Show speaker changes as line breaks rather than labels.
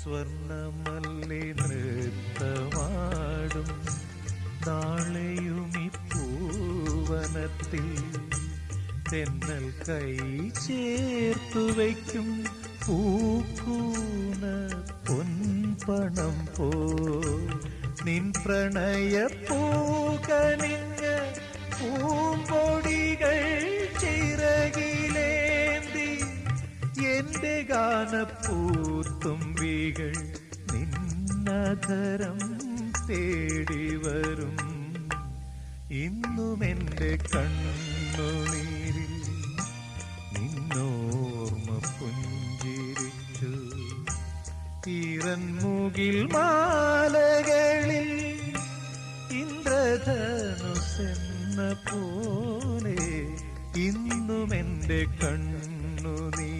സ്വർണമല്ലി നൃത്തമാടും നാളെയുമി പൂവനത്തിൽ തെന്നൽ കൈ ചേർത്തു വയ്ക്കും പൂക്കൂന പൊൻപണം പോ നിൻ പ്രണയ പൂകനിഞ്ഞ പൂമ്പൊടികൾ ചിറകിലേന്തി എന്റെ ഗാനപ്പൂത്തുമ്പികൾ നിന്നധരം തേടി വരും. ഇന്നുമെന്റെ കണ്ണുനീരിൽ നിന്നോർമ്മ പുഞ്ചിരിച്ചു. ഈറൻമുകിൽ മാലകളിൽ ഇന്ദ്രധനുസെന്ന പോലെ ഇന്നുമെന്റെ കണ്ണുനീരിൽ